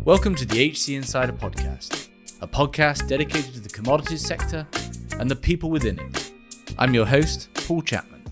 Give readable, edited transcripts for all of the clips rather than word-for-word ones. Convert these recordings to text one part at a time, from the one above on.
Welcome to the HC Insider Podcast, a podcast dedicated to the commodities sector and the people within it. I'm your host, Paul Chapman.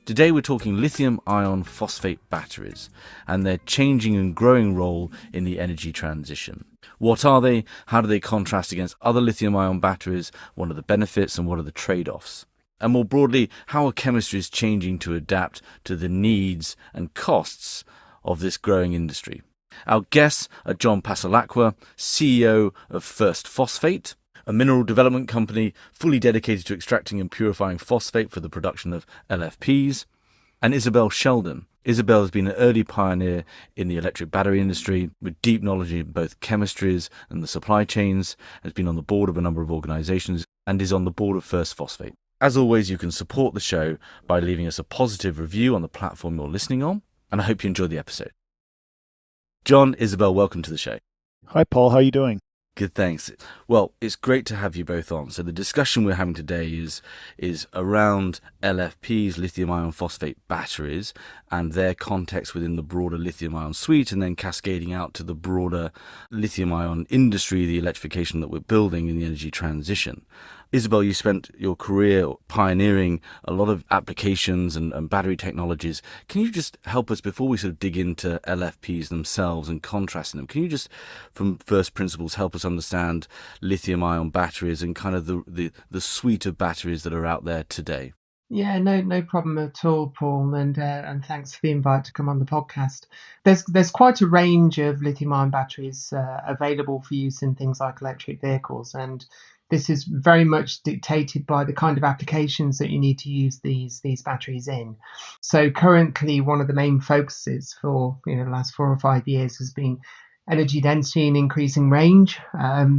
Today we're talking lithium iron phosphate batteries and their changing and growing role in the energy transition. What are they? How do they contrast against other lithium-ion batteries? What are the benefits and what are the trade-offs? And more broadly, how are chemistries changing to adapt to the needs and costs of this growing industry? Our guests are John Passalacqua, CEO of First Phospate, a mineral development company fully dedicated to extracting and purifying phosphate for the production of LFPs, and Isobel Sheldon. Isobel has been an early pioneer in the electric battery industry with deep knowledge in both chemistries and the supply chains, has been on the board of a number of organisations and is on the board of First Phospate. As always, you can support the show by leaving us a positive review on the platform you're listening on, and I hope you enjoy the episode. John, Isobel, welcome to the show. Hi, Paul. How are you doing? Good, thanks. Well, it's great to have you both on. So the discussion we're having today is around LFPs, lithium iron phosphate batteries, and their context within the broader lithium ion suite, and then cascading out to the broader lithium ion industry, the electrification that we're building in the energy transition. Isobel, you spent your career pioneering a lot of applications and battery technologies. Can you just help us, before we sort of dig into LFPs themselves and contrasting them, can you just, from first principles, help us understand lithium-ion batteries and kind of the suite of batteries that are out there today? Yeah, no problem at all, Paul, and thanks for the invite to come on the podcast. There's quite a range of lithium-ion batteries available for use in things like electric vehicles, and this is very much dictated by the kind of applications that you need to use these batteries in. So currently, one of the main focuses for the last 4 or 5 years has been energy density and increasing range,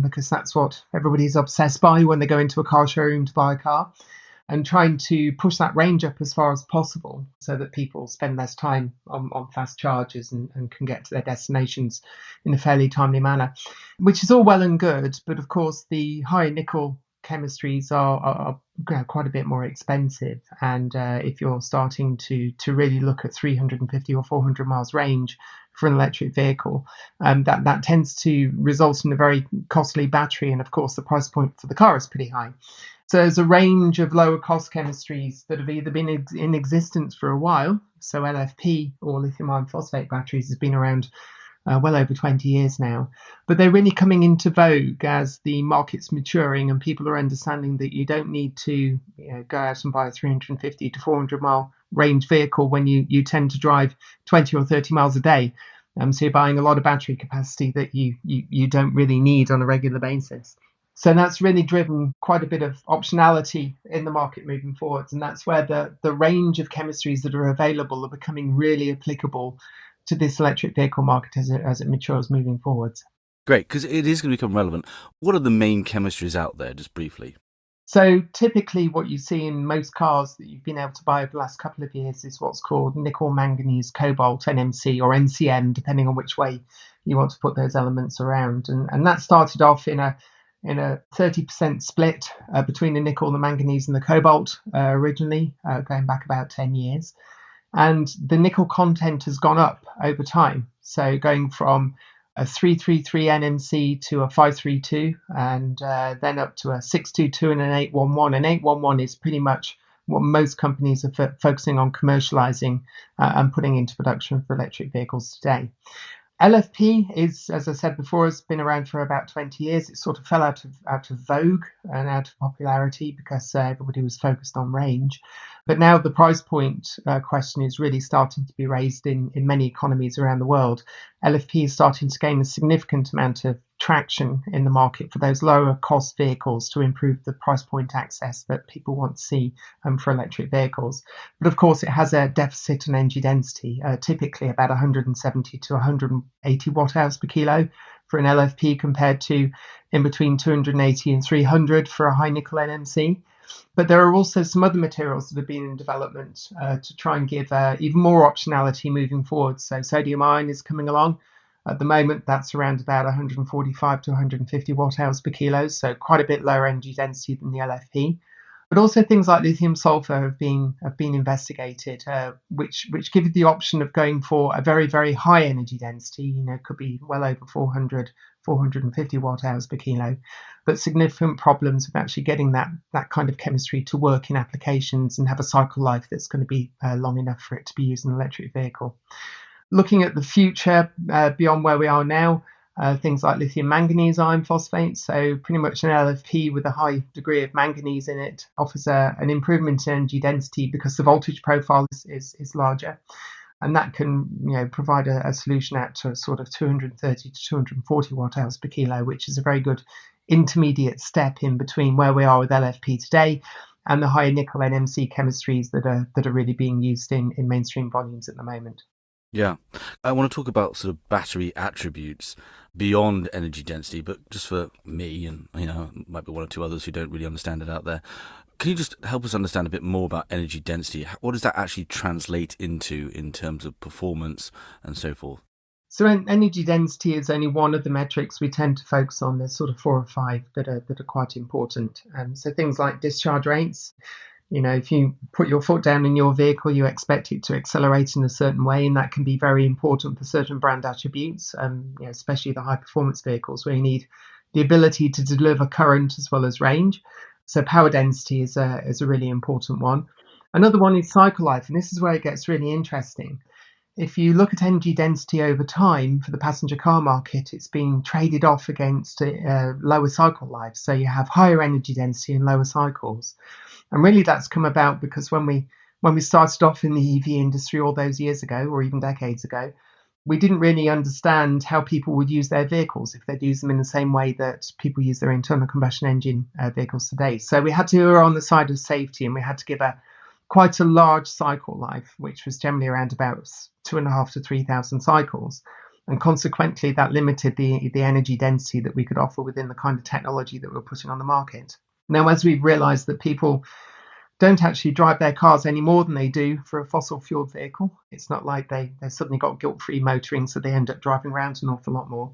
because that's what everybody's obsessed by when they go into a car showroom to buy a car, and trying to push that range up as far as possible so that people spend less time on fast chargers and can get to their destinations in a fairly timely manner, which is all well and good. But of course, the high nickel chemistries are quite a bit more expensive. And if you're starting to really look at 350 or 400 miles range for an electric vehicle, that tends to result in a very costly battery. And of course, the price point for the car is pretty high. So there's a range of lower cost chemistries that have either been in existence for a while. So LFP, or lithium iron phosphate batteries, has been around well over 20 years now. But they're really coming into vogue as the market's maturing and people are understanding that you don't need to go out and buy a 350 to 400 mile range vehicle when you tend to drive 20 or 30 miles a day. So you're buying a lot of battery capacity that you don't really need on a regular basis. So that's really driven quite a bit of optionality in the market moving forwards. And that's where the range of chemistries that are available are becoming really applicable to this electric vehicle market as it matures moving forwards. Great, because it is going to become relevant. What are the main chemistries out there, just briefly? So typically what you see in most cars that you've been able to buy over the last couple of years is what's called nickel, manganese, cobalt, NMC or NCM, depending on which way you want to put those elements around. And that started off in a 30% split between the nickel, the manganese and the cobalt originally, going back about 10 years. And the nickel content has gone up over time. So going from a 333 NMC to a 532 and then up to a 622 and an 811. And 811 is pretty much what most companies are focusing on commercializing and putting into production for electric vehicles today. LFP is, as I said before, has been around for about 20 years. It sort of fell out of vogue and out of popularity because everybody was focused on range. But now the price point question is really starting to be raised in many economies around the world. LFP is starting to gain a significant amount of traction in the market for those lower cost vehicles to improve the price point access that people want to see for electric vehicles. But of course, it has a deficit on energy density, typically about 170 to 180 watt hours per kilo for an LFP compared to in between 280 and 300 for a high nickel NMC. But there are also some other materials that have been in development to try and give even more optionality moving forward. So sodium ion is coming along, At the moment, that's around about 145 to 150 watt hours per kilo, so quite a bit lower energy density than the LFP. But also things like lithium sulfur have been investigated, which give you the option of going for a very, very high energy density. Could be well over 450 watt hours per kilo, but significant problems with actually getting that kind of chemistry to work in applications and have a cycle life that's going to be long enough for it to be used in an electric vehicle. Looking at the future beyond where we are now, things like lithium manganese iron phosphate, so pretty much an LFP with a high degree of manganese in it, offers an improvement in energy density because the voltage profile is larger, and that can provide a solution out to sort of 230 to 240 watt hours per kilo, which is a very good intermediate step in between where we are with LFP today and the higher nickel NMC chemistries that are really being used in mainstream volumes at the moment. Yeah, I want to talk about sort of battery attributes beyond energy density, but just for me and, might be one or two others who don't really understand it out there. Can you just help us understand a bit more about energy density? What does that actually translate into in terms of performance and so forth? So energy density is only one of the metrics we tend to focus on. There's sort of 4 or 5 that are quite important. So things like discharge rates. If you put your foot down in your vehicle, you expect it to accelerate in a certain way, and that can be very important for certain brand attributes, especially the high performance vehicles where you need the ability to deliver current as well as range. So power density is a really important one. Another one is cycle life, and this is where it gets really interesting. If you look at energy density over time for the passenger car market, it's been traded off against lower cycle life. So you have higher energy density and lower cycles. And really that's come about because when we started off in the EV industry all those years ago, or even decades ago, we didn't really understand how people would use their vehicles, if they'd use them in the same way that people use their internal combustion engine vehicles today. So we had to err on the side of safety, and we had to give quite a large cycle life, which was generally around about 2,500 to 3,000 cycles. And consequently, that limited the energy density that we could offer within the kind of technology that we're putting on the market. Now, as we've realized that people don't actually drive their cars any more than they do for a fossil fueled vehicle, it's not like they suddenly got guilt-free motoring, so they end up driving around an awful lot more.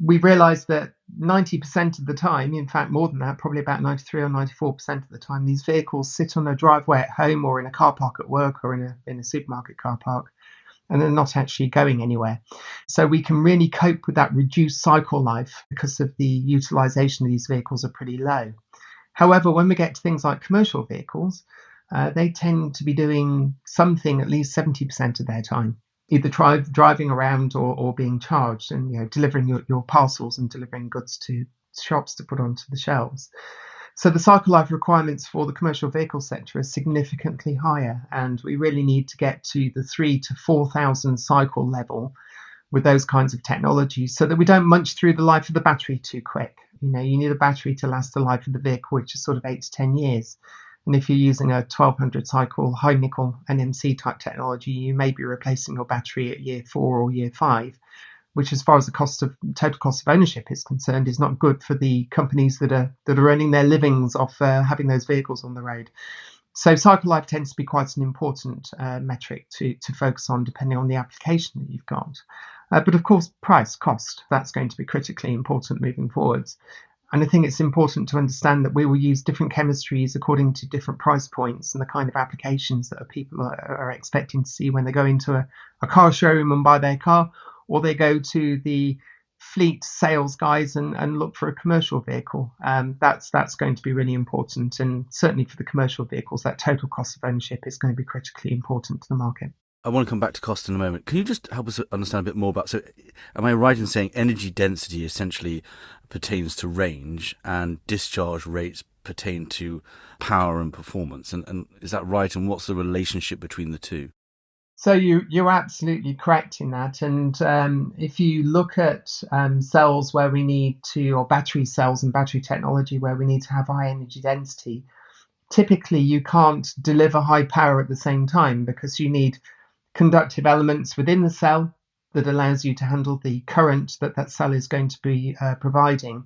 We've realized that 90% of the time, in fact more than that, probably about 93 or 94% of the time, these vehicles sit on a driveway at home or in a car park at work or in a supermarket car park, and they're not actually going anywhere. So we can really cope with that reduced cycle life because of the utilization of these vehicles are pretty low. However, when we get to things like commercial vehicles, they tend to be doing something at least 70% of their time, either driving around or being charged and delivering your parcels and delivering goods to shops to put onto the shelves. So the cycle life requirements for the commercial vehicle sector are significantly higher, and we really need to get to the 3,000 to 4,000 cycle level with those kinds of technologies so that we don't munch through the life of the battery too quick. You need a battery to last the life of the vehicle, which is sort of 8 to 10 years. And if you're using a 1200 cycle high nickel NMC type technology, you may be replacing your battery at year 4 or year 5, which, as far as the total cost of ownership is concerned, is not good for the companies that are earning their livings off having those vehicles on the road. So cycle life tends to be quite an important metric to focus on depending on the application that you've got. But of course, cost, that's going to be critically important moving forwards. And I think it's important to understand that we will use different chemistries according to different price points and the kind of applications that people are expecting to see when they go into a car showroom and buy their car, or they go to the fleet sales guys and look for a commercial vehicle. That's going to be really important. And certainly for the commercial vehicles, that total cost of ownership is going to be critically important to the market. I want to come back to cost in a moment. Can you just help us understand a bit more about, so am I right in saying energy density essentially pertains to range and discharge rates pertain to power and performance? And is that right? And what's the relationship between the two? So you're absolutely correct in that. And if you look at cells where we need to, or battery cells and battery technology where we need to have high energy density, typically you can't deliver high power at the same time because you need conductive elements within the cell that allows you to handle the current that cell is going to be providing.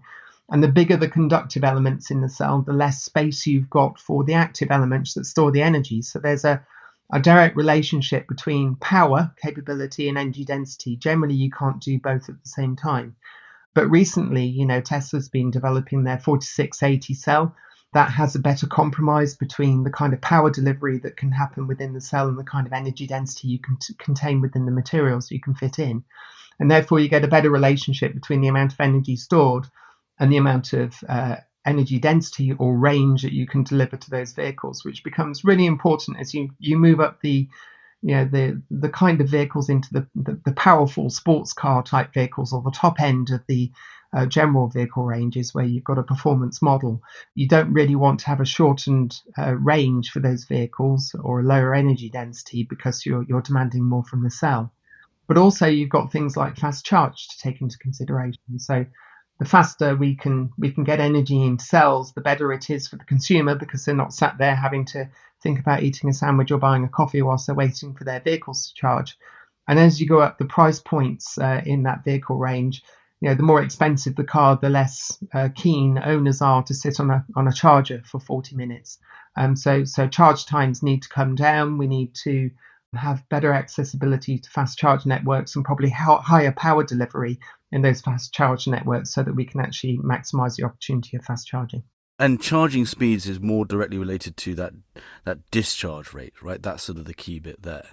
And the bigger the conductive elements in the cell, the less space you've got for the active elements that store the energy. So there's a a direct relationship between power capability and energy density. Generally, you can't do both at the same time. But recently, Tesla's been developing their 4680 cell that has a better compromise between the kind of power delivery that can happen within the cell and the kind of energy density you can contain within the materials you can fit in. And therefore, you get a better relationship between the amount of energy stored and the amount of energy density or range that you can deliver to those vehicles, which becomes really important as you move up the kind of vehicles into the powerful sports car type vehicles, or the top end of the general vehicle ranges where you've got a performance model. You don't really want to have a shortened range for those vehicles or a lower energy density because you're demanding more from the cell. But also you've got things like fast charge to take into consideration. So the faster we can get energy in cells, the better it is for the consumer, because they're not sat there having to think about eating a sandwich or buying a coffee whilst they're waiting for their vehicles to charge. And as you go up the price points in that vehicle range, the more expensive the car, the less keen owners are to sit on a charger for 40 minutes. So charge times need to come down. We need to have better accessibility to fast charge networks and probably higher power delivery in those fast charge networks so that we can actually maximize the opportunity of fast charging. And charging speeds is more directly related to that discharge rate, right? That's sort of the key bit there.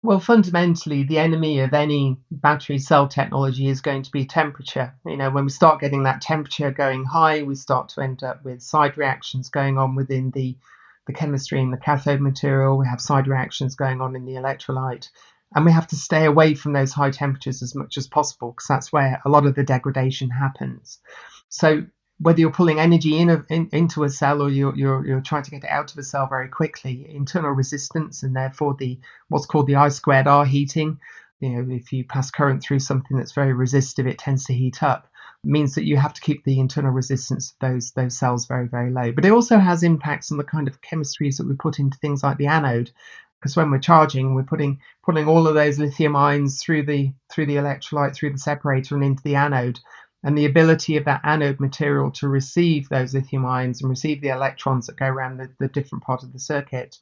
Well, fundamentally, the enemy of any battery cell technology is going to be temperature. When we start getting that temperature going high, we start to end up with side reactions going on within the chemistry in the cathode material. We have side reactions going on in the electrolyte. And we have to stay away from those high temperatures as much as possible, because that's where a lot of the degradation happens. So whether you're pulling energy into a cell or you're trying to get it out of a cell very quickly, internal resistance and therefore what's called the I²R heating, if you pass current through something that's very resistive, it tends to heat up, means that you have to keep the internal resistance of those cells very, very low. But it also has impacts on the kind of chemistries that we put into things like the anode, because when we're charging, we're putting all of those lithium ions through the electrolyte, through the separator and into the anode. And the ability of that anode material to receive those lithium ions and receive the electrons that go around the different part of the circuit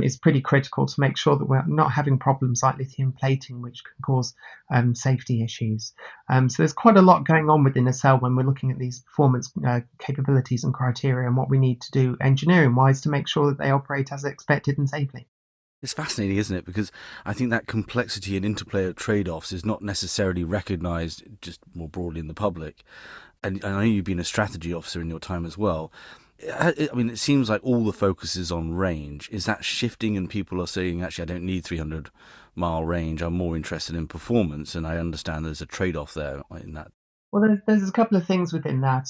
is pretty critical to make sure that we're not having problems like lithium plating, which can cause safety issues. So there's quite a lot going on within a cell when we're looking at these performance capabilities and criteria, and what we need to do engineering-wise to make sure that they operate as expected and safely. It's fascinating, isn't it? Because I think that complexity and interplay of trade-offs is not necessarily recognised just more broadly in the public. And I know you've been a strategy officer in your time as well. I mean, it seems like all the focus is on range. Is that shifting and people are saying, actually, I don't need 300-mile range. I'm more interested in performance. And I understand there's a trade-off there in that. Well, there's a couple of things within that.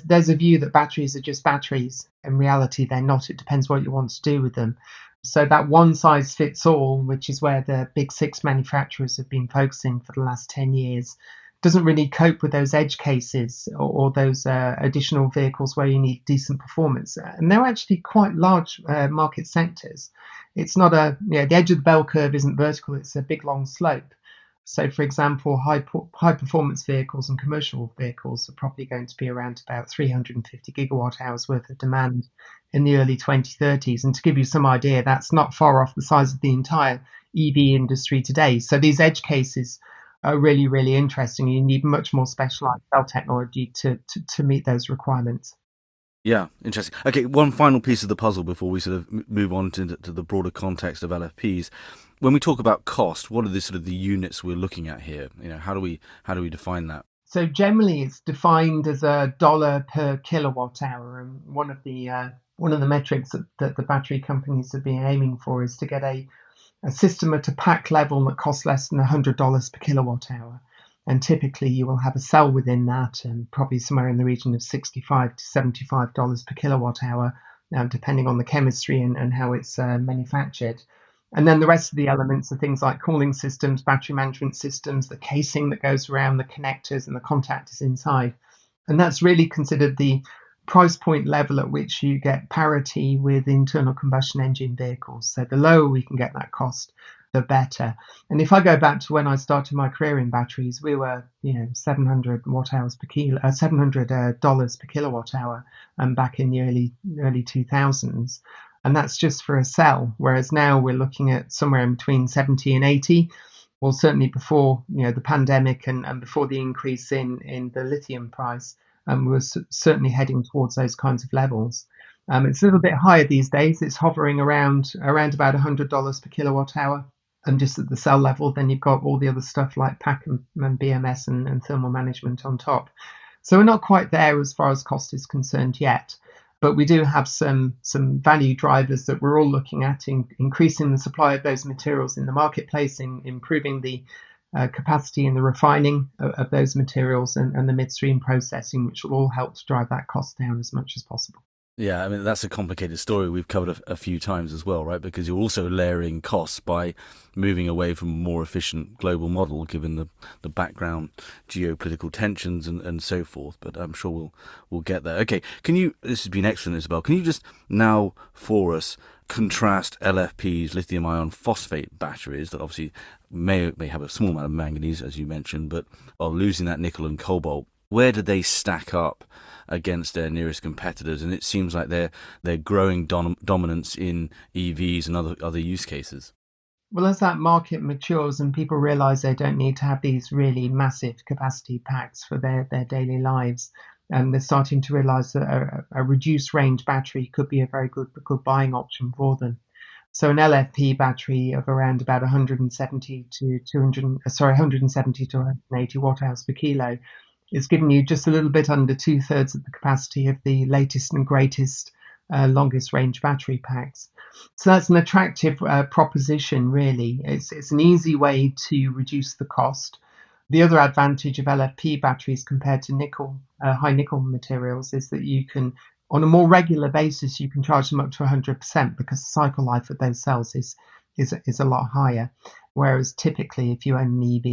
There's a view that batteries are just batteries. In reality, they're not. It depends what you want to do with them. So that one size fits all, which is where the big six manufacturers have been focusing for the last 10 years, doesn't really cope with those edge cases or those additional vehicles where you need decent performance. And they're actually quite large market sectors. It's not the edge of the bell curve isn't vertical, it's a big long slope. So, for example, high performance vehicles and commercial vehicles are probably going to be around about 350 gigawatt hours worth of demand in the early 2030s. And to give you some idea, that's not far off the size of the entire EV industry today. So these edge cases are really, really interesting. You need much more specialized cell technology to meet those requirements. Yeah, interesting. Okay, one final piece of the puzzle before we sort of move on to the broader context of LFPs. When we talk about cost, what are the sort of the units we're looking at here? How do we define that? So generally, it's defined as $1 per kilowatt hour, and one of the metrics that the battery companies have been aiming for is to get a system at a pack level that costs less than $100 per kilowatt hour. And typically you will have a cell within that, and probably somewhere in the region of $65 to $75 per kilowatt hour, depending on the chemistry and how it's manufactured. And then the rest of the elements are things like cooling systems, battery management systems, the casing that goes around, the connectors and the contactors inside. And that's really considered the price point level at which you get parity with internal combustion engine vehicles. So the lower we can get that cost, the better. And if I go back to when I started my career in batteries, we were, $700 per kilowatt hour back in the early 2000s. And that's just for a cell, whereas now we're looking at somewhere in between 70 and 80. Well, certainly before the pandemic and before the increase in the lithium price, we're certainly heading towards those kinds of levels. It's a little bit higher these days. It's hovering around about $100 per kilowatt hour, and just at the cell level. Then you've got all the other stuff like pack and BMS and thermal management on top. So we're not quite there as far as cost is concerned yet. But we do have some value drivers that we're all looking at, in increasing the supply of those materials in the marketplace, in improving the capacity in the refining of those materials, and the midstream processing, which will all help to drive that cost down as much as possible. Yeah, I mean, that's a complicated story we've covered a few times as well, right? Because you're also layering costs by moving away from a more efficient global model, given the background geopolitical tensions and so forth. But I'm sure we'll get there. Okay, this has been excellent, Isobel. Can you just now for us contrast LFPs, lithium iron phosphate batteries that obviously may have a small amount of manganese, as you mentioned, but are losing that nickel and cobalt? Where do they stack up against their nearest competitors? And it seems like they're growing dominance in EVs and other use cases. Well, as that market matures and people realize they don't need to have these really massive capacity packs for their daily lives, and they're starting to realize that a reduced range battery could be a very good buying option for them. So an LFP battery of around about 170 to 180 watt hours per kilo is giving you just a little bit under 2/3 of the capacity of the latest and greatest longest range battery packs. So that's an attractive proposition, really. It's an easy way to reduce the cost. The other advantage of LFP batteries compared to high nickel materials is that you can, on a more regular basis, you can charge them up to 100%, because the cycle life of those cells is a lot higher. Whereas typically, if you own an EV,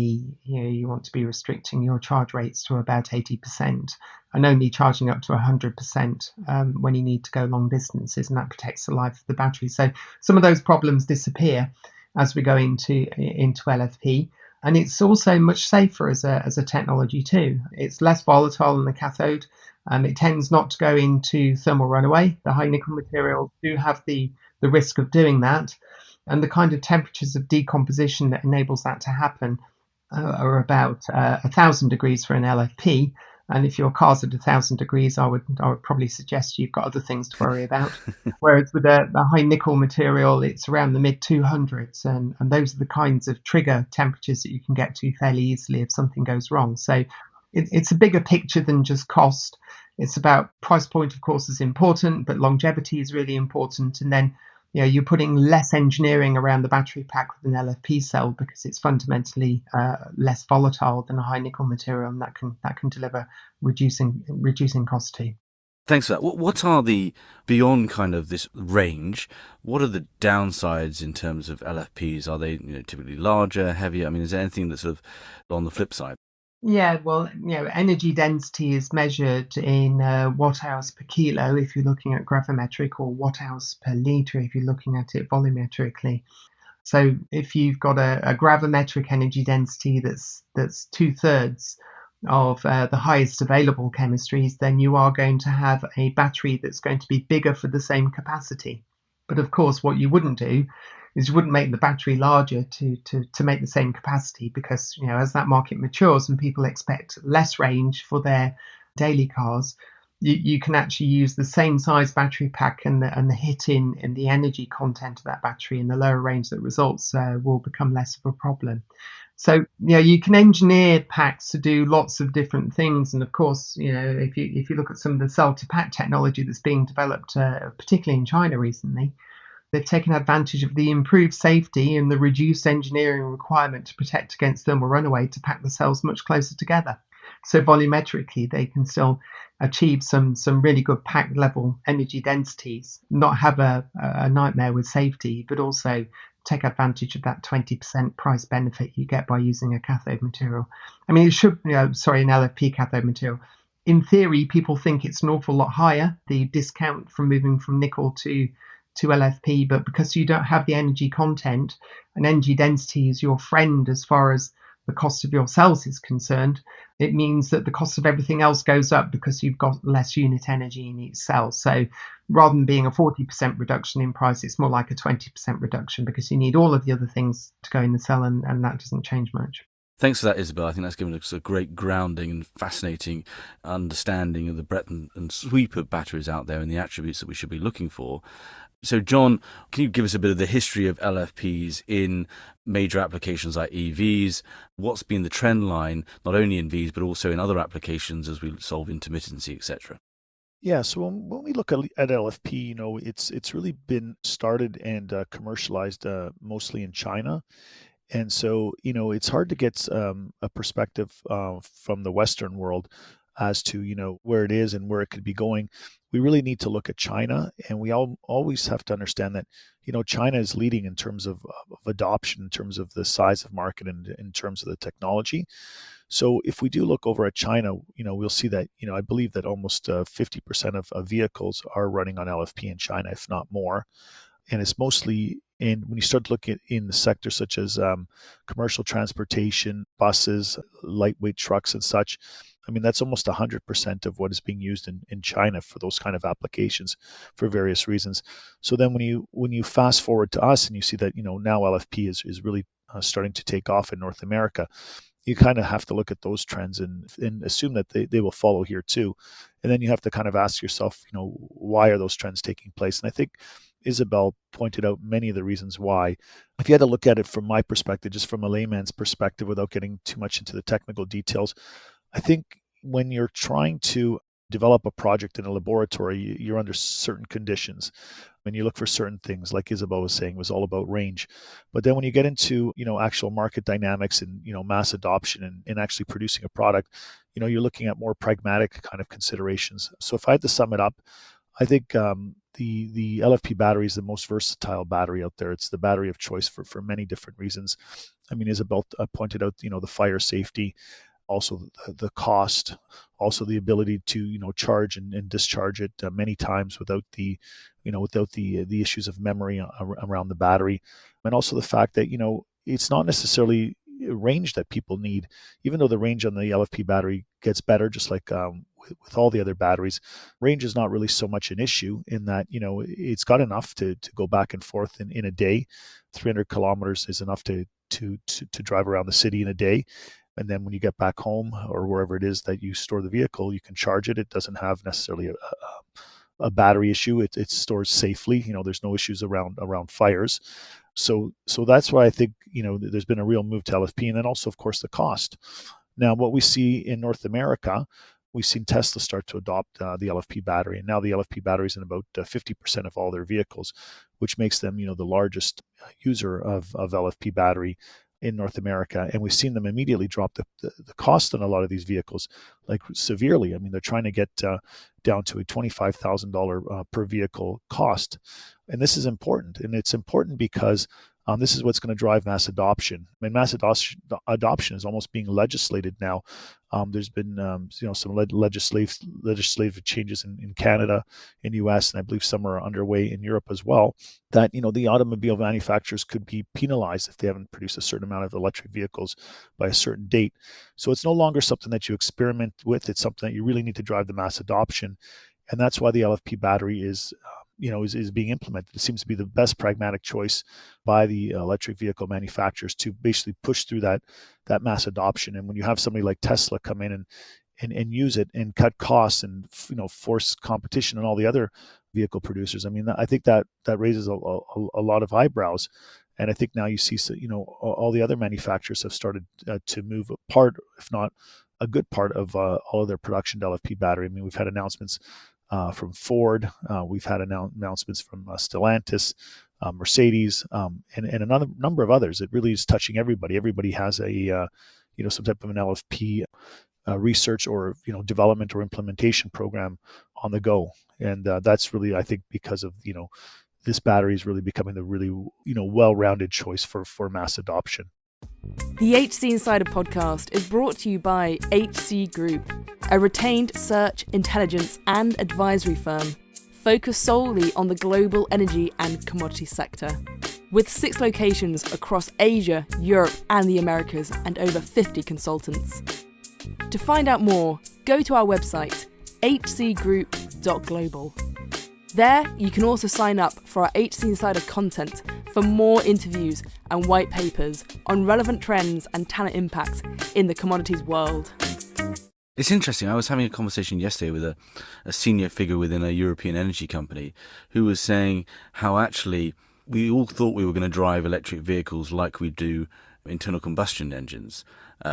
you want to be restricting your charge rates to about 80% and only charging up to 100% when you need to go long distances, and that protects the life of the battery. So some of those problems disappear as we go into LFP. And it's also much safer as a technology too. It's less volatile than the cathode. It tends not to go into thermal runaway. The high nickel materials do have the risk of doing that. And the kind of temperatures of decomposition that enables that to happen are about 1,000 degrees for an LFP. And if your car's at 1,000 degrees, I would probably suggest you've got other things to worry about. Whereas with the high nickel material, it's around the mid 200s, and those are the kinds of trigger temperatures that you can get to fairly easily if something goes wrong. So it's a bigger picture than just cost. It's about price point, of course, is important, but longevity is really important. And then you're putting less engineering around the battery pack with an LFP cell, because it's fundamentally less volatile than a high nickel material, and that can deliver reducing cost too. Thanks for that. What are beyond kind of this range, what are the downsides in terms of LFPs? Are they typically larger, heavier? I mean, is there anything that's sort of on the flip side? Yeah, well, energy density is measured in watt hours per kilo if you're looking at gravimetric, or watt hours per litre if you're looking at it volumetrically. So if you've got a gravimetric energy density that's 2/3 of the highest available chemistries, then you are going to have a battery that's going to be bigger for the same capacity. But of course, what you wouldn't do is you wouldn't make the battery larger to make the same capacity, because as that market matures and people expect less range for their daily cars, you can actually use the same size battery pack, and the hit in the energy content of that battery and the lower range that results will become less of a problem. So you can engineer packs to do lots of different things, and of course if you look at some of the cell to pack technology that's being developed, particularly in China recently, they've taken advantage of the improved safety and the reduced engineering requirement to protect against thermal runaway to pack the cells much closer together. So volumetrically, they can still achieve some really good pack level energy densities, not have a nightmare with safety, but also take advantage of that 20% price benefit you get by using a cathode material. I mean, an LFP cathode material. In theory, people think it's an awful lot higher, the discount from moving from nickel to LFP, but because you don't have the energy content, and energy density is your friend as far as the cost of your cells is concerned, it means that the cost of everything else goes up because you've got less unit energy in each cell. So rather than being a 40% reduction in price, it's more like a 20% reduction because you need all of the other things to go in the cell, and that doesn't change much. Thanks for that, Isobel. I think that's given us a great grounding and fascinating understanding of the breadth and sweep of batteries out there and the attributes that we should be looking for. So, John, can you give us a bit of the history of LFPs in major applications like EVs? What's been the trend line, not only in Vs, but also in other applications as we solve intermittency, etc.? Yeah, so when we look at LFP, it's really been started and commercialized mostly in China. And so, it's hard to get a perspective from the Western world as to, where it is and where it could be going. We really need to look at China, and we always have to understand that, China is leading in terms of adoption, in terms of the size of market, and in terms of the technology. So if we do look over at China, we'll see that, I believe that almost 50% of vehicles are running on LFP in China, if not more. And it's mostly when you start looking in the sectors such as commercial transportation, buses, lightweight trucks and such, I mean, that's almost 100% of what is being used in China for those kind of applications for various reasons. So then when you fast forward to us and you see that, now LFP is really starting to take off in North America, you kind of have to look at those trends and assume that they will follow here too. And then you have to kind of ask yourself, why are those trends taking place? And I think Isobel pointed out many of the reasons why. If you had to look at it from my perspective, just from a layman's perspective, without getting too much into the technical details, I think when you're trying to develop a project in a laboratory, you're under certain conditions. When you look for certain things, like Isobel was saying, was all about range. But then when you get into, actual market dynamics and, mass adoption and actually producing a product, you're looking at more pragmatic kind of considerations. So if I had to sum it up, I think the LFP battery is the most versatile battery out there. It's the battery of choice for many different reasons. I mean, Isobel pointed out, the fire safety, also the cost, also the ability to charge and discharge it many times without the issues of memory around the battery, and also the fact that it's not necessarily range that people need, even though the range on the LFP battery gets better, just like with all the other batteries. Range is not really so much an issue in that it's got enough to go back and forth in a day. 300 kilometers is enough to drive around the city in a day. And then when you get back home or wherever it is that you store the vehicle, you can charge it. It doesn't have necessarily a battery issue. It stores safely. There's no issues around fires. So that's why I think there's been a real move to LFP, and then also of course the cost. Now what we see in North America, we've seen Tesla start to adopt the LFP battery, and now the LFP battery is in about 50% of all their vehicles, which makes them the largest user of LFP battery in North America. And we've seen them immediately drop the cost on a lot of these vehicles, like severely. I mean, they're trying to get down to a $25,000 per vehicle cost. And this is important. And it's important because this is what's going to drive mass adoption. I mean, mass adoption is almost being legislated now. There's been some legislative changes in Canada, in US, and I believe some are underway in Europe as well, that the automobile manufacturers could be penalized if they haven't produced a certain amount of electric vehicles by a certain date. So it's no longer something that you experiment with. It's something that you really need to drive the mass adoption. And that's why the LFP battery is being implemented. It seems to be the best pragmatic choice by the electric vehicle manufacturers to basically push through that mass adoption. And when you have somebody like Tesla come in and use it and cut costs and force competition on all the other vehicle producers, I mean, I think that raises a lot of eyebrows. And I think now you see all the other manufacturers have started to move a part, if not a good part, of all of their production to LFP battery. I mean, we've had announcements from Ford, we've had announcements from Stellantis, Mercedes, and another number of others. It really is touching everybody. Everybody has a some type of an LFP research or development or implementation program on the go, and that's really, I think, because of this battery is really becoming the really well-rounded choice for mass adoption. The HC Insider podcast is brought to you by HC Group, a retained search, intelligence and advisory firm focused solely on the global energy and commodity sector. with 6 locations across Asia, Europe and the Americas, and over 50 consultants. To find out more, go to our website, hcgroup.global. There, you can also sign up for our HC Insider content for more interviews and white papers on relevant trends and talent impacts in the commodities world. It's interesting. I was having a conversation yesterday with a senior figure within a European energy company who was saying how actually we all thought we were going to drive electric vehicles like we do internal combustion engines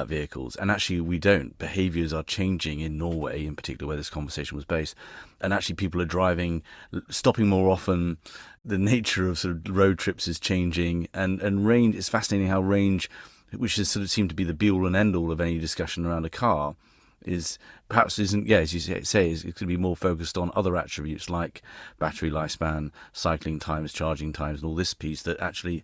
vehicles, and actually we don't. Behaviours are changing in Norway, in particular, where this conversation was based, and actually people are driving, stopping more often. The nature of sort of road trips is changing, and range. It's fascinating how range, which has sort of seemed to be the be-all and end-all of any discussion around a car, is perhaps isn't, as you say, it's going to be more focused on other attributes like battery lifespan, cycling times, charging times, and all this piece that actually,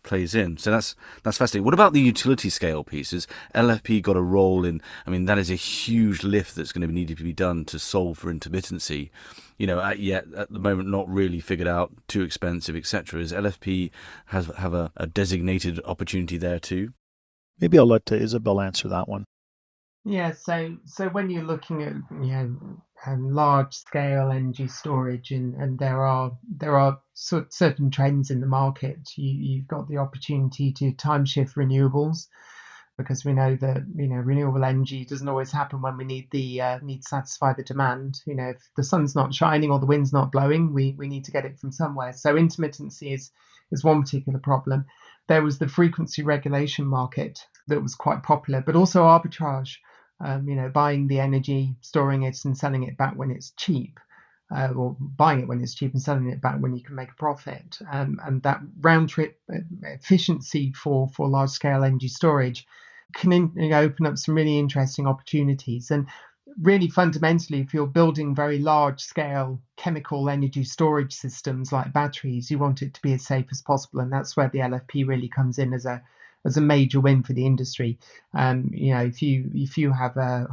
plays in. So that's fascinating. What about the utility scale pieces? LFP got a role in, that is a huge lift that's going to need to be done to solve for intermittency. Yet at the moment not really figured out, too expensive, etc. Is LFP have a designated opportunity there too? Maybe I'll let Isobel answer that one. Yeah, so when you're looking at large scale energy storage, and there are certain trends in the market, you've got the opportunity to time shift renewables, because we know that renewable energy doesn't always happen when we need to satisfy the demand. If the sun's not shining or the wind's not blowing, we need to get it from somewhere. So intermittency is one particular problem. There was the frequency regulation market that was quite popular, but also arbitrage. Buying the energy, storing it, and selling it back when it's cheap, or buying it when it's cheap and selling it back when you can make a profit. And that round trip efficiency for large scale energy storage can open up some really interesting opportunities. And really fundamentally, if you're building very large scale chemical energy storage systems like batteries, you want it to be as safe as possible. And that's where the LFP really comes in as a major win for the industry. If you have a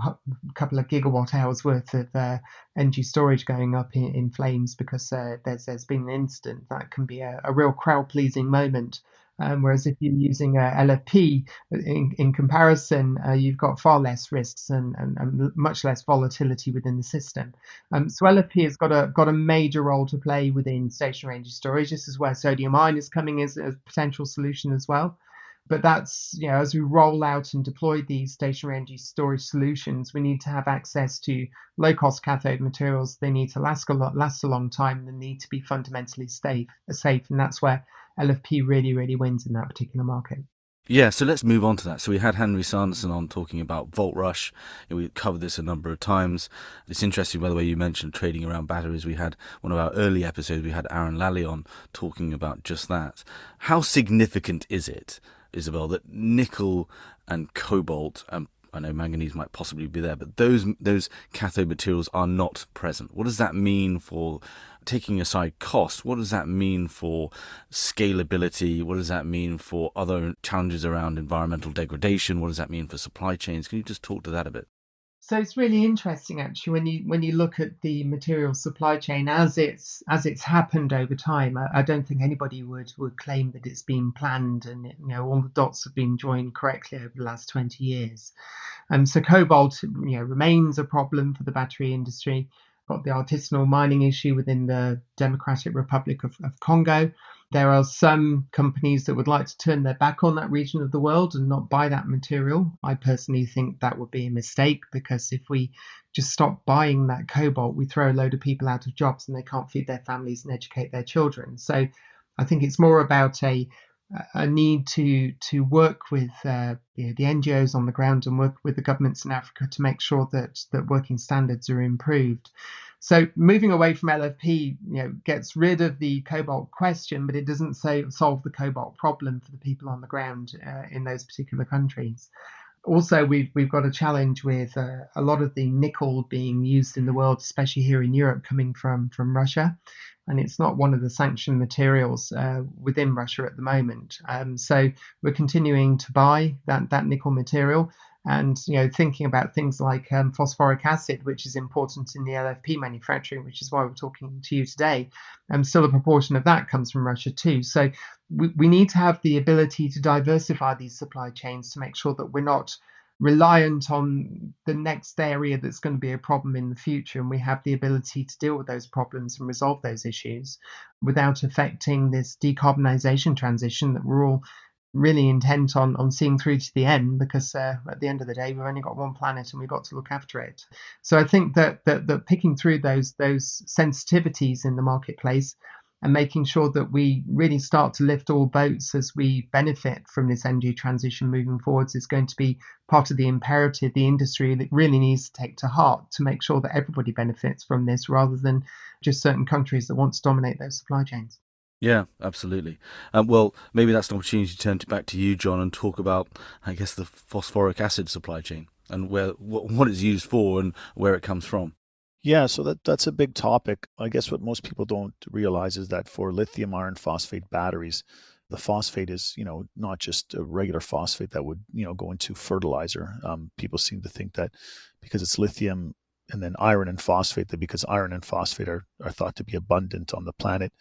couple of gigawatt hours worth of energy storage going up in flames because there's been an incident, that can be a real crowd pleasing moment. Whereas if you're using a LFP, in comparison, you've got far less risks and much less volatility within the system. So LFP has got a major role to play within stationary energy storage. This is where sodium ion is coming as a potential solution as well. But that's, as we roll out and deploy these stationary energy storage solutions, we need to have access to low-cost cathode materials. They need to last a long time. They need to be fundamentally safe, and that's where LFP really, really wins in that particular market. Yeah, so let's move on to that. So we had Henry Sanderson on talking about Volt Rush. We covered this a number of times. It's interesting, by the way, you mentioned trading around batteries. We had one of our early episodes, we had Aaron Lally on talking about just that. How significant is it, Isobel, that nickel and cobalt, I know manganese might possibly be there, but those cathode materials are not present? What does that mean for, taking aside cost, what does that mean for scalability? What does that mean for other challenges around environmental degradation? What does that mean for supply chains? Can you just talk to that a bit? So it's really interesting, actually, when you look at the material supply chain as it's happened over time. I don't think anybody would claim that it's been planned and all the dots have been joined correctly over the last 20 years. So cobalt remains a problem for the battery industry. Got the artisanal mining issue within the Democratic Republic of Congo. There are some companies that would like to turn their back on that region of the world and not buy that material. I personally think that would be a mistake, because if we just stop buying that cobalt, we throw a load of people out of jobs and they can't feed their families and educate their children. So I think it's more about a need to work with the NGOs on the ground and work with the governments in Africa to make sure that working standards are improved. So moving away from LFP, gets rid of the cobalt question, but it doesn't solve the cobalt problem for the people on the ground in those particular countries. Also, we've got a challenge with a lot of the nickel being used in the world, especially here in Europe, coming from Russia. And it's not one of the sanctioned materials within Russia at the moment. So we're continuing to buy that nickel material. And thinking about things like phosphoric acid, which is important in the LFP manufacturing, which is why we're talking to you today, still a proportion of that comes from Russia too. So we need to have the ability to diversify these supply chains to make sure that we're not reliant on the next area that's going to be a problem in the future, and we have the ability to deal with those problems and resolve those issues without affecting this decarbonisation transition that we're all really intent on seeing through to the end, because at the end of the day we've only got one planet and we've got to look after it. So I think that picking through those sensitivities in the marketplace and making sure that we really start to lift all boats as we benefit from this energy transition moving forwards is going to be part of the imperative the industry that really needs to take to heart, to make sure that everybody benefits from this rather than just certain countries that want to dominate those supply chains. Yeah, absolutely. Well, maybe that's an opportunity to turn back to you, John, and talk about, I guess, the phosphoric acid supply chain and what it's used for and where it comes from. Yeah, so that's a big topic. I guess what most people don't realize is that for lithium iron-phosphate batteries, the phosphate is, not just a regular phosphate that would, go into fertilizer. People seem to think that because it's lithium and then iron and phosphate, that because iron and phosphate are thought to be abundant on the planet,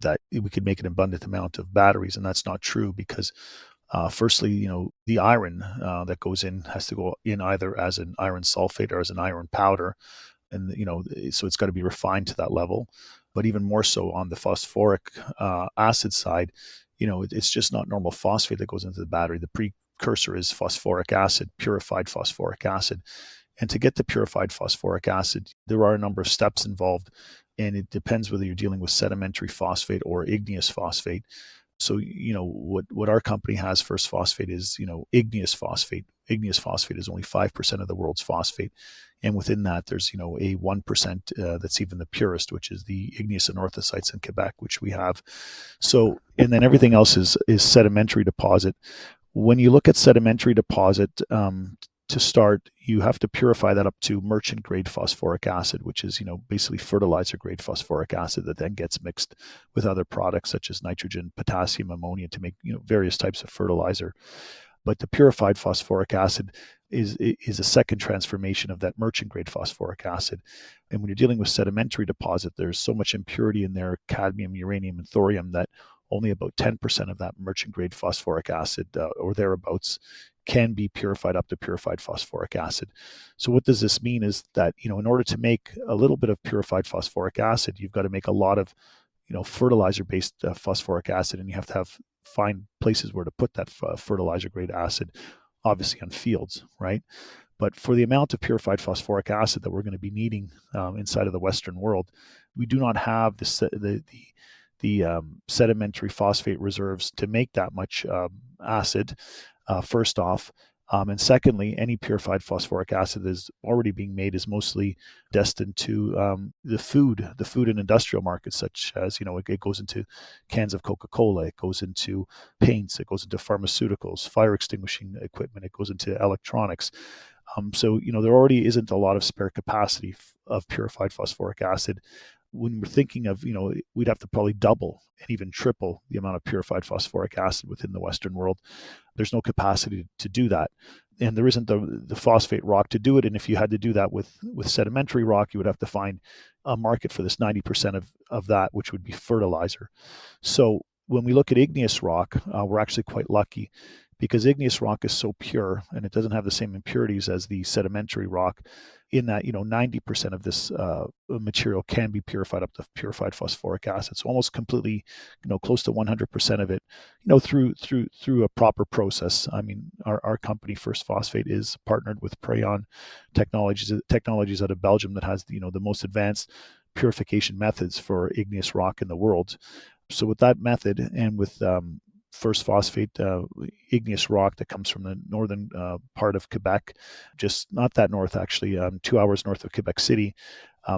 that we could make an abundant amount of batteries. And that's not true because firstly, the iron that goes in has to go in either as an iron sulfate or as an iron powder. And, so it's got to be refined to that level. But even more so on the phosphoric acid side, it's just not normal phosphate that goes into the battery. The precursor is phosphoric acid, purified phosphoric acid. And to get the purified phosphoric acid, there are a number of steps involved. And it depends whether you're dealing with sedimentary phosphate or igneous phosphate. So, what our company has, First Phospate, is, igneous phosphate. Igneous phosphate is only 5% of the world's phosphate. And within that, there's, a 1% that's even the purest, which is the igneous anorthosites in Quebec, which we have. So, and then everything else is sedimentary deposit. When you look at sedimentary deposit, to start, you have to purify that up to merchant grade phosphoric acid, which is, basically fertilizer grade phosphoric acid that then gets mixed with other products such as nitrogen, potassium, ammonia to make, various types of fertilizer. But the purified phosphoric acid is a second transformation of that merchant grade phosphoric acid. And when you're dealing with sedimentary deposit, there's so much impurity in there, cadmium, uranium, and thorium, that only about 10% of that merchant grade phosphoric acid or thereabouts can be purified up to purified phosphoric acid. So what does this mean is that, in order to make a little bit of purified phosphoric acid, you've got to make a lot of, fertilizer-based phosphoric acid, and you have to find places where to put that fertilizer-grade acid, obviously on fields, right? But for the amount of purified phosphoric acid that we're going to be needing inside of the Western world, we do not have the sedimentary phosphate reserves to make that much acid, first off. And secondly, any purified phosphoric acid that is already being made is mostly destined to the food and industrial markets, such as, it goes into cans of Coca-Cola, it goes into paints, it goes into pharmaceuticals, fire extinguishing equipment, it goes into electronics. So, there already isn't a lot of spare capacity of purified phosphoric acid. When we're thinking of, we'd have to probably double and even triple the amount of purified phosphoric acid within the Western world. There's no capacity to do that. And there isn't the phosphate rock to do it. And if you had to do that with sedimentary rock, you would have to find a market for this 90% of that, which would be fertilizer. So when we look at igneous rock, we're actually quite lucky, because igneous rock is so pure and it doesn't have the same impurities as the sedimentary rock, in that 90% of this material can be purified up to purified phosphoric acid. So almost completely, close to 100% of it, through a proper process. I mean, our company First Phospate is partnered with Prayon Technologies out of Belgium that has the most advanced purification methods for igneous rock in the world. So with that method and with First Phospate igneous rock that comes from the northern part of Quebec, just not that north actually, 2 hours north of Quebec City,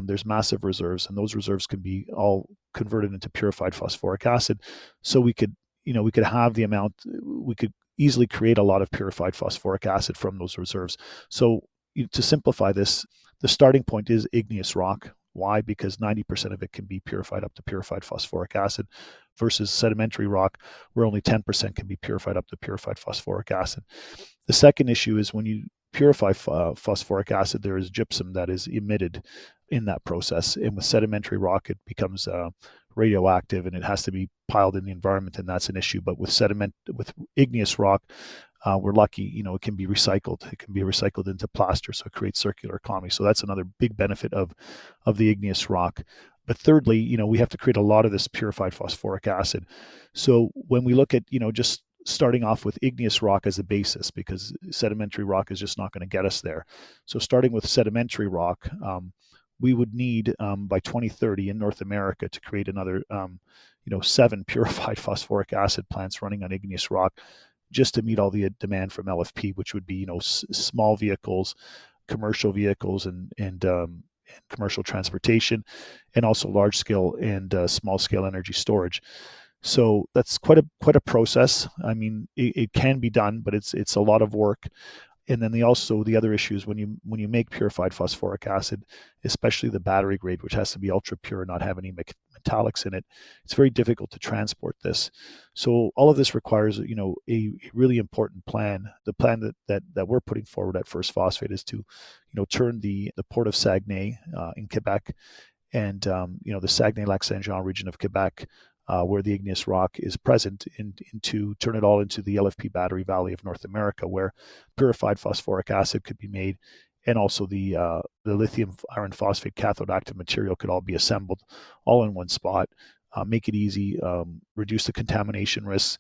there's massive reserves, and those reserves can be all converted into purified phosphoric acid. So we could have the amount, we could easily create a lot of purified phosphoric acid from those reserves. So to simplify this, the starting point is igneous rock. Why? Because 90% of it can be purified up to purified phosphoric acid, versus sedimentary rock, where only 10% can be purified up to purified phosphoric acid. The second issue is when you purify phosphoric acid, there is gypsum that is emitted in that process. And with sedimentary rock, it becomes radioactive and it has to be piled in the environment, and that's an issue. But with igneous rock, we're lucky, it can be recycled. It can be recycled into plaster, so it creates circular economy. So that's another big benefit of the igneous rock. But thirdly, we have to create a lot of this purified phosphoric acid. So when we look at, just starting off with igneous rock as a basis, because sedimentary rock is just not going to get us there. So starting with sedimentary rock, we would need by 2030 in North America to create another, 7 purified phosphoric acid plants running on igneous rock, just to meet all the demand from LFP, which would be, small vehicles, commercial vehicles, and commercial transportation, and also large scale and small scale energy storage. So that's quite a process. I mean, it can be done, but it's a lot of work. And then the other issue is when you make purified phosphoric acid, especially the battery grade, which has to be ultra pure and not have any metallics in it, it's very difficult to transport this. So all of this requires, a really important plan. The plan that we're putting forward at First Phosphate is to, turn the port of Saguenay in Quebec and the Saguenay-Lac-Saint-Jean region of Quebec, where the igneous rock is present, into turn it all into the LFP battery valley of North America, where purified phosphoric acid could be made, and also the lithium iron-phosphate cathode active material could all be assembled all in one spot, make it easy, reduce the contamination risks,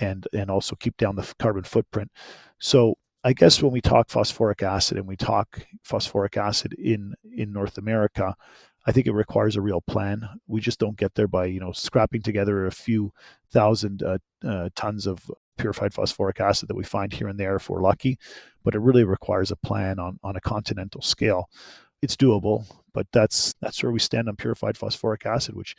and also keep down the carbon footprint. So I guess when we talk phosphoric acid and we talk phosphoric acid in North America, I think it requires a real plan. We just don't get there by, scrapping together a few thousand tons of purified phosphoric acid that we find here and there if we're lucky, but it really requires a plan on a continental scale. It's doable, but that's where we stand on purified phosphoric acid, which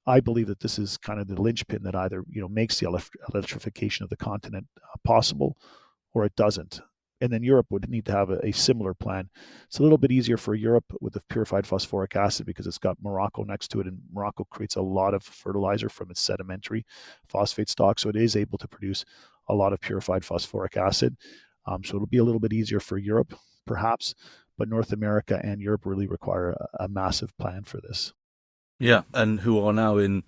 I believe that this is kind of the linchpin that either, makes the electrification of the continent possible, or it doesn't. And then Europe would need to have a similar plan. It's a little bit easier for Europe with the purified phosphoric acid because it's got Morocco next to it, and Morocco creates a lot of fertilizer from its sedimentary phosphate stock, so it is able to produce a lot of purified phosphoric acid. So it'll be a little bit easier for Europe, perhaps, but North America and Europe really require a massive plan for this. Yeah, and who are now in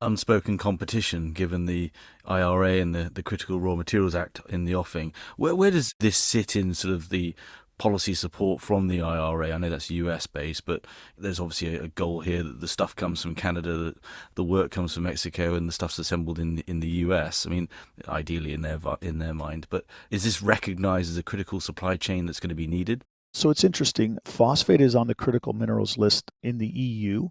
unspoken competition, given the IRA and the Critical Raw Materials Act in the offing. Where does this sit in sort of the policy support from the IRA? I know that's US based, but there's obviously a goal here that the stuff comes from Canada, that the work comes from Mexico, and the stuff's assembled in the US. I mean, ideally in their mind, but is this recognized as a critical supply chain that's going to be needed? So it's interesting. Phosphate is on the critical minerals list in the EU.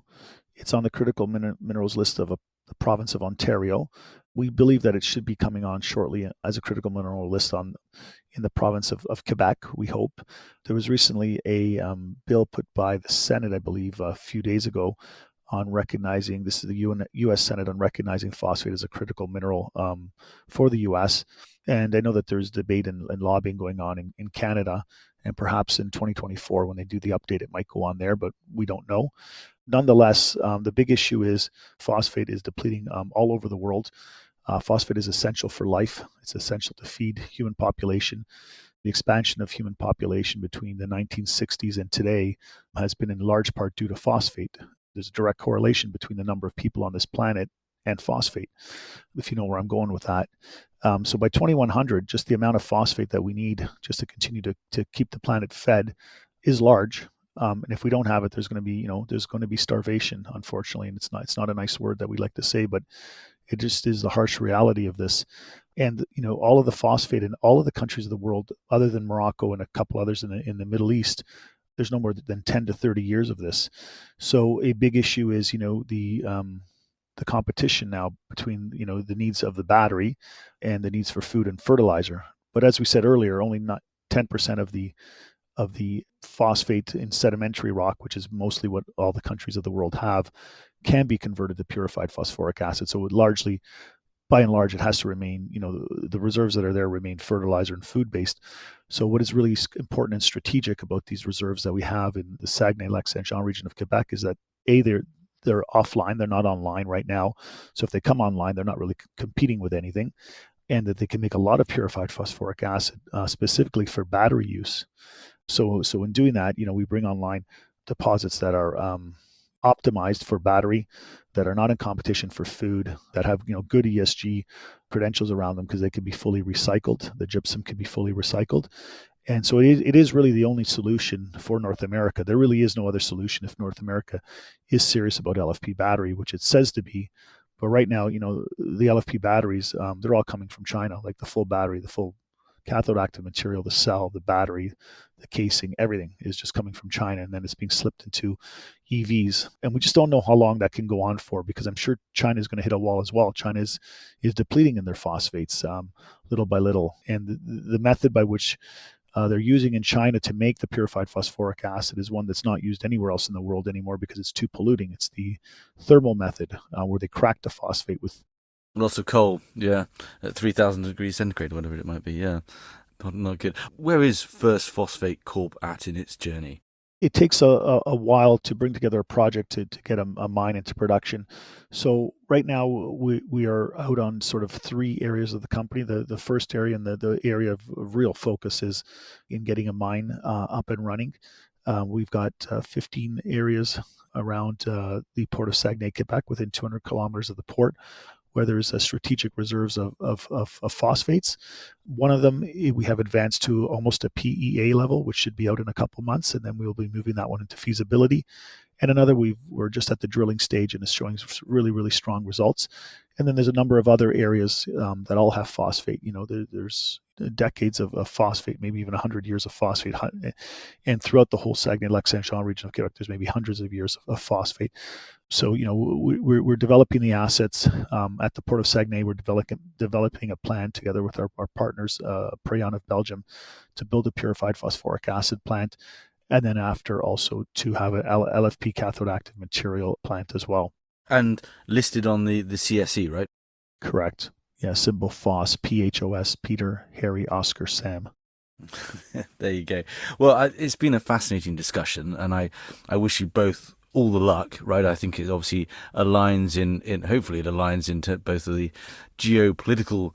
It's on the critical minerals list of the province of Ontario. We believe that it should be coming on shortly as a critical mineral list in the province of Quebec, we hope. There was recently a bill put by the Senate, I believe, a few days ago, on recognizing, this is the U.S. Senate, on recognizing phosphate as a critical mineral for the U.S. And I know that there's debate and lobbying going on in Canada, and perhaps in 2024, when they do the update, it might go on there, but we don't know. Nonetheless, the big issue is phosphate is depleting all over the world. Phosphate is essential for life. It's essential to feed human population. The expansion of human population between the 1960s and today has been in large part due to phosphate. There's a direct correlation between the number of people on this planet and phosphate, if you know where I'm going with that. So by 2100, just the amount of phosphate that we need just to continue to keep the planet fed is large. And if we don't have it, there's going to be starvation, unfortunately. And it's not a nice word that we like to say, but it just is the harsh reality of this. And all of the phosphate in all of the countries of the world, other than Morocco and a couple others in the Middle East, there's no more than 10 to 30 years of this. So a big issue is the competition now between the needs of the battery and the needs for food and fertilizer. But as we said earlier, only not 10% of the phosphate in sedimentary rock, which is mostly what all the countries of the world have, can be converted to purified phosphoric acid. So by and large, it has to remain, the reserves that are there remain fertilizer and food based. So what is really important and strategic about these reserves that we have in the Saguenay-Lac-Saint-Jean region of Quebec is that they're offline, they're not online right now. So if they come online, they're not really competing with anything. and that they can make a lot of purified phosphoric acid specifically for battery use. So in doing that, we bring online deposits that are optimized for battery, that are not in competition for food, that have good ESG credentials around them because they can be fully recycled. The gypsum can be fully recycled. And so it is really the only solution for North America. There really is no other solution if North America is serious about LFP battery, which it says to be. But right now, the LFP batteries, they're all coming from China, like the full battery, the full cathode active material, the cell, the battery, the casing, everything is just coming from China, and then it's being slipped into EVs. And we just don't know how long that can go on for, because I'm sure China is going to hit a wall as well. China is depleting in their phosphates little by little. And the method by which they're using in China to make the purified phosphoric acid is one that's not used anywhere else in the world anymore because it's too polluting. It's the thermal method where they crack the phosphate with lots of coal, yeah, at 3,000 degrees centigrade, whatever it might be, yeah. Not good. Where is First Phospate Corp at in its journey? It takes a while to bring together a project to get a mine into production. So right now we are out on sort of three areas of the company. The first area and the area of real focus is in getting a mine up and running. We've got 15 areas around the port of Saguenay, Quebec, within 200 kilometers of the port, where there's strategic reserves of phosphates. One of them we have advanced to almost a PEA level, which should be out in a couple months, and then we'll be moving that one into feasibility. And another, we're just at the drilling stage, and it's showing really, really strong results. And then there's a number of other areas that all have phosphate. There's decades of phosphate, maybe even 100 years of phosphate. And throughout the whole Saguenay-Lac-Saint-Jean region of Quebec, there's maybe hundreds of years of phosphate. So, we're developing the assets at the Port of Saguenay. We're developing a plan together with our partners, Prayon of Belgium, to build a purified phosphoric acid plant. And then after also to have an LFP cathode active material plant as well. And listed on the CSE, right? Correct. Yeah, symbol PHOS, PHOS, Peter, Harry, Oscar, Sam. There you go. Well, it's been a fascinating discussion, and I wish you both all the luck, right? I think it obviously aligns hopefully it aligns into both of the geopolitical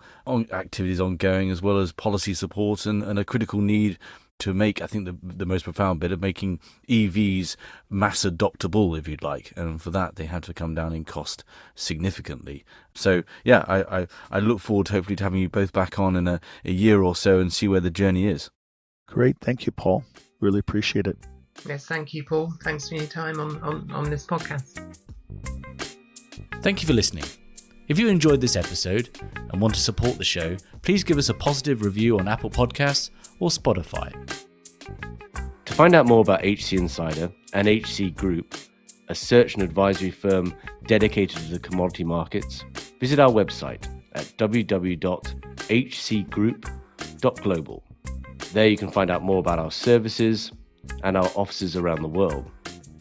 activities ongoing, as well as policy support and a critical need to make, I think, the most profound bit of making EVs mass adoptable, if you'd like. And for that, they had to come down in cost significantly. So, yeah, I look forward, hopefully, to having you both back on in a year or so and see where the journey is. Great. Thank you, Paul. Really appreciate it. Yes, thank you, Paul. Thanks for your time on this podcast. Thank you for listening. If you enjoyed this episode and want to support the show, please give us a positive review on Apple Podcasts or Spotify. To find out more about HC Insider and HC Group, a search and advisory firm dedicated to the commodity markets, visit our website at www.hcgroup.global. There you can find out more about our services and our offices around the world.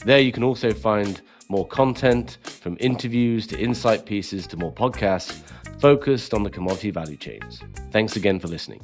There you can also find more content, from interviews to insight pieces to more podcasts focused on the commodity value chains. Thanks again for listening.